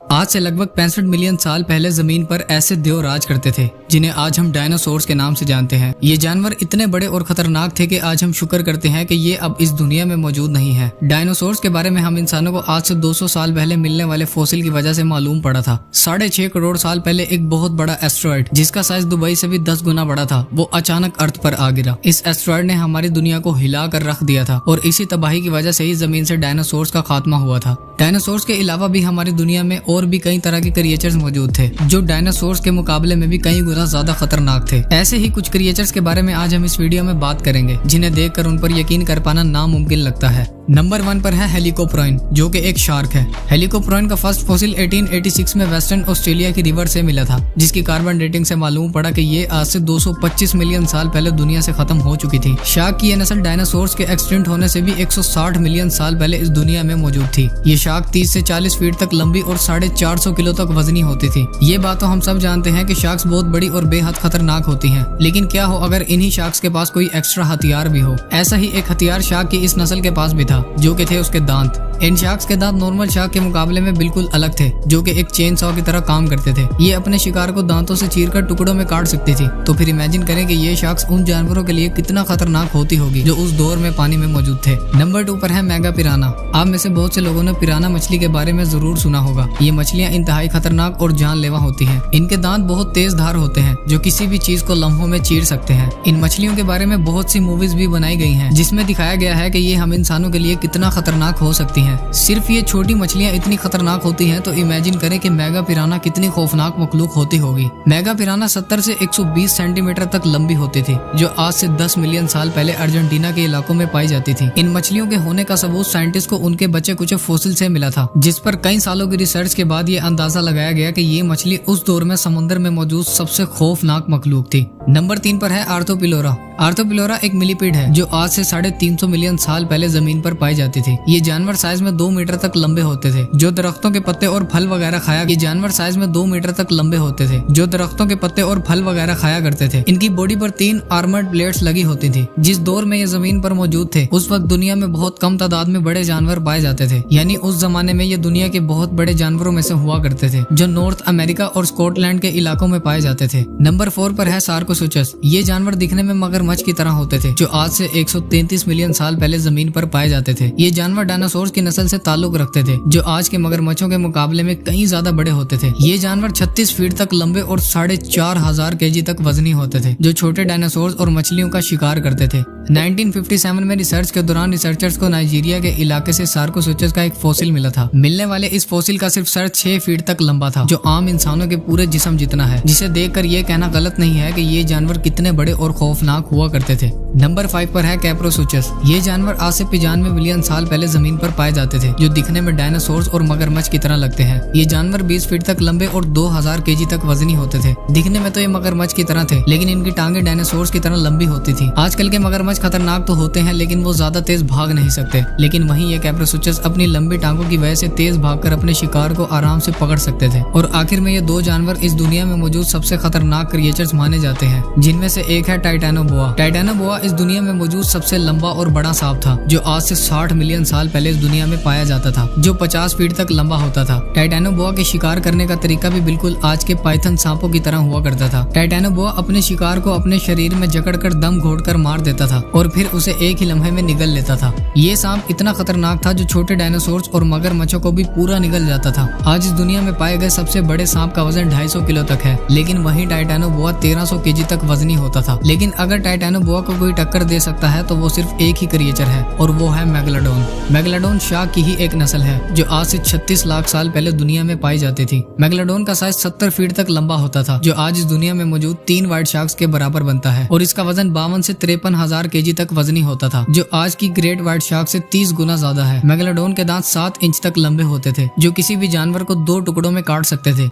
आज से लगभग 65 मिलियन साल पहले जमीन पर ऐसे देव राज करते थे जिन्हें आज हम डायनासोर्स के नाम से जानते हैं। ये जानवर इतने बड़े और खतरनाक थे कि आज हम शुक्र करते हैं कि ये अब इस दुनिया में मौजूद नहीं है। डायनासोर्स के बारे में हम इंसानों को आज से 200 साल पहले मिलने वाले फॉसिल की वजह से मालूम पड़ा था। 6.5 करोड़ साल पहले एक बहुत बड़ा एस्ट्रॉयड जिसका साइज दुबई से भी 10 गुना बड़ा था, वो अचानक अर्थ पर आ गिरा। इस एस्ट्रॉयड ने हमारी दुनिया को हिला कर रख दिया था और इसी तबाही की वजह से ही जमीन से डायनासोर्स का खात्मा हुआ था। डायनासोर्स के अलावा भी हमारी दुनिया में और भी कई तरह के क्रिएचर्स मौजूद थे जो डायनासोर्स के मुकाबले में भी कई गुना ज्यादा खतरनाक थे। ऐसे ही कुछ क्रिएचर्स के बारे में आज हम इस वीडियो में बात करेंगे जिन्हें देखकर उन पर यकीन कर पाना नामुमकिन लगता है। नंबर 1 पर है हेलिकोप्टेरॉन, जो कि एक शार्क है। हेलिकोप्टेरॉन का फर्स्ट फॉसिल 1886 में वेस्टर्न ऑस्ट्रेलिया की रिवर से मिला था, जिसकी कार्बन डेटिंग से मालूम पड़ा कि ये आज से 225 मिलियन साल पहले दुनिया से खत्म हो चुकी थी। शार्क की यह नस्ल डायनासोर्स के एक्सटिंक्ट होने से भी 160 मिलियन साल पहले इस दुनिया में मौजूद थी। ये शार्क 30 से 40 फीट तक लंबी और 450 किलो तक वजनी होती थी। ये बात तो हम सब जानते हैं कि शार्क्स बहुत बड़ी और बेहद खतरनाक होती हैं, लेकिन क्या हो अगर इन्हीं शार्क्स के पास कोई एक्स्ट्रा हथियार भी हो। ऐसा ही एक हथियार शार्क की इस नस्ल के पास भी था, जो कि थे उसके दांत। इन शार्क्स के दांत नॉर्मल शार्क के मुकाबले में बिल्कुल अलग थे, जो कि एक चेन सॉ की तरह काम करते थे। ये अपने शिकार को दांतों से चीरकर टुकड़ों में काट सकती थी। तो फिर इमेजिन करें कि ये शार्क्स उन जानवरों के लिए कितना खतरनाक होती होगी जो उस दौर में पानी में मौजूद थे। नंबर 2 पर है मेगा पिराना। आप में से बहुत से लोगों ने पिराना मछली के बारे में जरूर सुना होगा। ये मछलियां इंतहाई खतरनाक और जानलेवा होती हैं। इनके दांत बहुत तेज धार होते हैं जो किसी भी चीज को लम्हों में चीर सकते हैं। इन मछलियों के बारे में बहुत सी मूवीज भी बनाई गई हैं, जिसमें दिखाया गया है कि ये हम इंसानों के लिए कितना खतरनाक हो सकती हैं। सिर्फ ये छोटी मछलियां इतनी खतरनाक होती हैं तो इमेजिन करें कि मेगा पिराना कितनी खौफनाक मखलूक होती होगी। मेगा पिराना 70 से 120 सेंटीमीटर तक लंबी होती थी, जो आज से 10 मिलियन साल पहले अर्जेंटीना के इलाकों में पाई जाती थी। इन मछलियों के होने का सबूत साइंटिस्ट को उनके बचे कुछ फॉसिल से मिला था, जिस पर कई सालों की रिसर्च के बाद ये अंदाजा लगाया गया कि ये मछली उस दौर में समुद्र में मौजूद सबसे खौफनाक मखलूक थी। नंबर 3 पर है आर्थोपिलोरा। आर्थोपिलोरा एक मिलीपीड है जो आज से 350 मिलियन साल पहले जमीन पर पाई जाती थी। ये जानवर साइज में 2 मीटर तक लंबे होते थे, जो दरख्तों के पत्ते और फल वगैरह खाया। ये जानवर साइज में 2 मीटर तक लंबे होते थे, जो दरख्तों के पत्ते और फल वगैरह खाया करते थे। इनकी बॉडी पर 3 आर्मर्ड प्लेट्स लगी होती थी। जिस दौर में ये जमीन पर मौजूद थे उस वक्त दुनिया में बहुत कम तादाद में बड़े जानवर पाए जाते थे, यानी उस जमाने में ये दुनिया के बहुत बड़े जानवरों में से हुआ करते थे, जो नॉर्थ अमेरिका और स्कॉटलैंड के इलाकों में पाए जाते थे। नंबर 4 पर है सार्कोसुचस। ये जानवर दिखने में मगरमच्छ की तरह होते थे, जो आज से 133 मिलियन साल पहले जमीन पर पाए जाते थे। ये जानवर डायनासोर्स की नस्ल से ताल्लुक रखते थे, जो आज के मगरमच्छों के मुकाबले में कहीं ज्यादा बड़े होते थे। ये जानवर 36 फीट तक लंबे और 4,500 केजी तक वजनी होते थे, जो छोटे डायनासोर्स और मछलियों का शिकार करते थे। 1957 में रिसर्च के दौरान रिसर्चर्स को नाइजीरिया के इलाके से सार्कोसुचस का एक फॉसिल मिला था। मिलने वाले इस फॉसिल का सिर्फ सर 6 फीट तक लंबा था, जो आम इंसानों के पूरे जिस्म जितना है, जिसे देखकर ये कहना गलत नहीं है कि ये जानवर कितने बड़े और खौफनाक हुआ करते थे। नंबर 5 पर है कैप्रोसुचस। ये जानवर आज से 95 मिलियन साल पहले जमीन पर पाए जाते थे, जो दिखने में डायनासोर्स और मगरमच्छ की तरह लगते हैं। ये जानवर 20 फीट तक लंबे और 2000 केजी तक वजनी होते थे। दिखने में तो ये मगरमच्छ की तरह थे, लेकिन इनकी टांगे डायनासोर्स की तरह लंबी होती थी। आजकल के मगरमच्छ खतरनाक तो होते हैं, लेकिन वो ज्यादा तेज भाग नहीं सकते। लेकिन वहीं ये कैप्रोसुचस अपनी लंबी टांगों की वजह से तेज भागकर अपने शिकार को आराम से पकड़ सकते थे। और आखिर में ये 2 जानवर इस दुनिया में मौजूद सबसे खतरनाक क्रिएचर्स माने जाते हैं, जिनमें से एक है टाइटैनोबोआ। टाइटैनोबोआ इस दुनिया में मौजूद सबसे लंबा और बड़ा सांप था, जो आज से 60 मिलियन साल पहले इस दुनिया में पाया जाता था, जो 50 फीट तक लंबा होता था। टाइटैनोबोआ के शिकार करने का तरीका भी बिल्कुल आज के पाइथन सांपों की तरह हुआ करता था। टाइटैनोबोआ अपने शिकार को अपने शरीर में जकड़कर दम घोटकर मार देता था और फिर उसे एक ही लम्हे में निगल लेता था। ये सांप इतना खतरनाक था जो छोटे डायनासोर्स और मगरमच्छों को भी पूरा निगल जाता था। आज इस दुनिया में पाए गए सबसे बड़े सांप का वजन 250 किलो तक है, लेकिन वहीं टाइटैनोबोआ 1300 केजी तक वजनी होता था। लेकिन अगर टाइटैनोबोआ को कोई टक्कर दे सकता है तो वो सिर्फ एक ही क्रिएचर है, और वो है मेगलोडोन। मेगलोडोन शार्क की ही एक नस्ल है जो आज से 36 लाख साल पहले दुनिया में पाई जाती थी। मेगलोडोन का साइज 70 फीट तक लंबा होता था, जो आज इस दुनिया में मौजूद 3 व्हाइट शार्क्स के बराबर बनता है, और इसका वजन 52 से 53,000 केजी तक वजनी होता था, जो आज की ग्रेट व्हाइट शार्क से 30 गुना ज्यादा है। मेगलोडोन के दांत 7 इंच तक लंबे होते थे, जो किसी भी जानवर को 2 टुकड़ों में काट सकते थे।